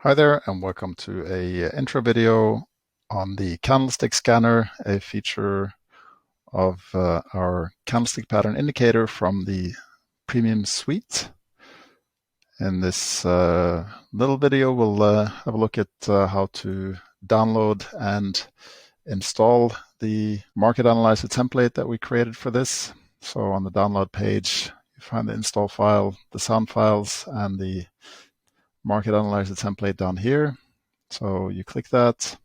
Hi there, and welcome to a intro video on the Candlestick Scanner, a feature of our Candlestick Pattern indicator from the Premium Suite. In this little video, we'll have a look at how to download and install the Market Analyzer template that we created for this. So on the download page, you find the install file, the sound files, and the Market Analyzer template down here. So you click that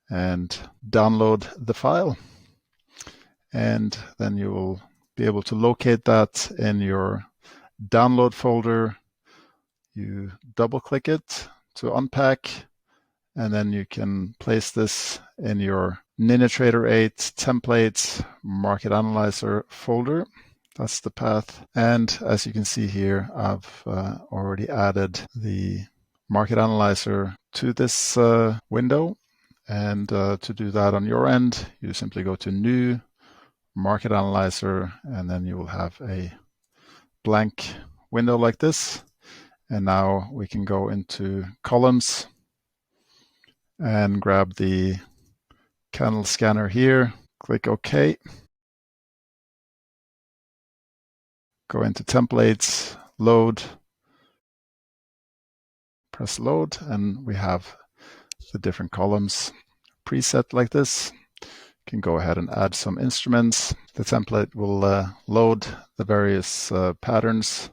and download the file, and then you will be able to locate that in your download folder. You double click it to unpack, and then you can place this in your NinjaTrader 8 templates Market Analyzer folder. That's the path. And as you can see here, I've already added the Market Analyzer to this window. And to do that on your end, you simply go to New, Market Analyzer, and then you will have a blank window like this. And now we can go into Columns and grab the Candle Scanner here. Click OK. Go into Templates, Load, press Load, and we have the different columns preset like this. You can go ahead and add some instruments. The template will load the various patterns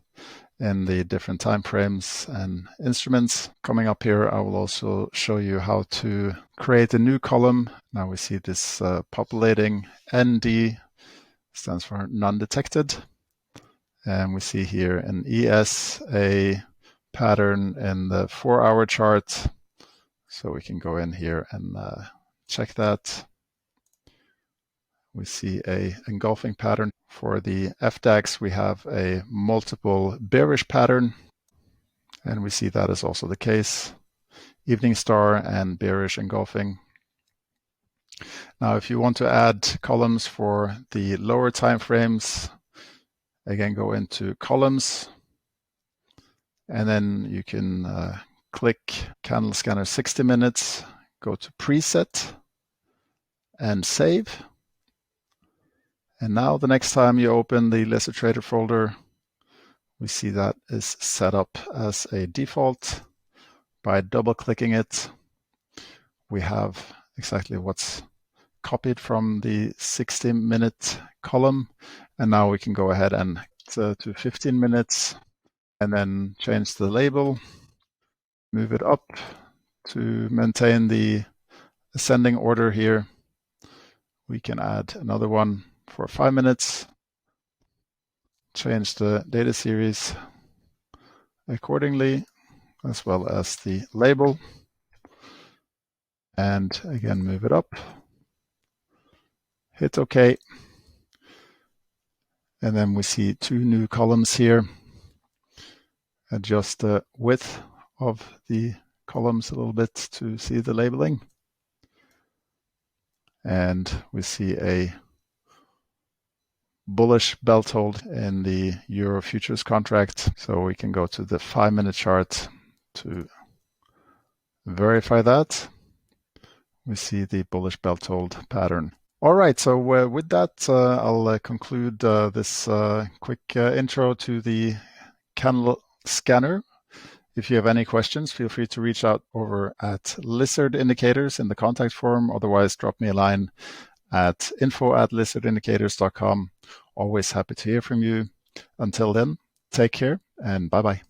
in the different time frames and instruments. Coming up here, I will also show you how to create a new column. Now we see this populating. ND stands for non-detected. And we see here an ES, a pattern in the 4-hour chart. So we can go in here and check that. We see a engulfing pattern. For the FDAX, we have a multiple bearish pattern, and we see that is also the case. Evening star and bearish engulfing. Now, if you want to add columns for the lower time frames, again, go into Columns, and then you can click Candle Scanner 60 minutes, go to Preset, and save. And now the next time you open the LizardTrader folder, we see that is set up as a default. By double-clicking it, we have exactly what's copied from the 60-minute column. And now we can go ahead and to 15 minutes and then change the label, move it up to maintain the ascending order here. We can add another one for 5 minutes, change the data series accordingly, as well as the label, and again move it up, hit OK, and then we see 2 new columns here. Adjust the width of the columns a little bit to see the labeling, and we see a bullish belt hold in the Euro futures contract. So we can go to the 5-minute chart to verify that. We see the bullish belt hold pattern. All right, so with that, I'll conclude this quick intro to the Candle Scanner. If you have any questions, feel free to reach out over at LizardIndicators in the contact form. Otherwise, drop me a line at info@lizardindicators.com. Always happy to hear from you. Until then, take care and bye-bye.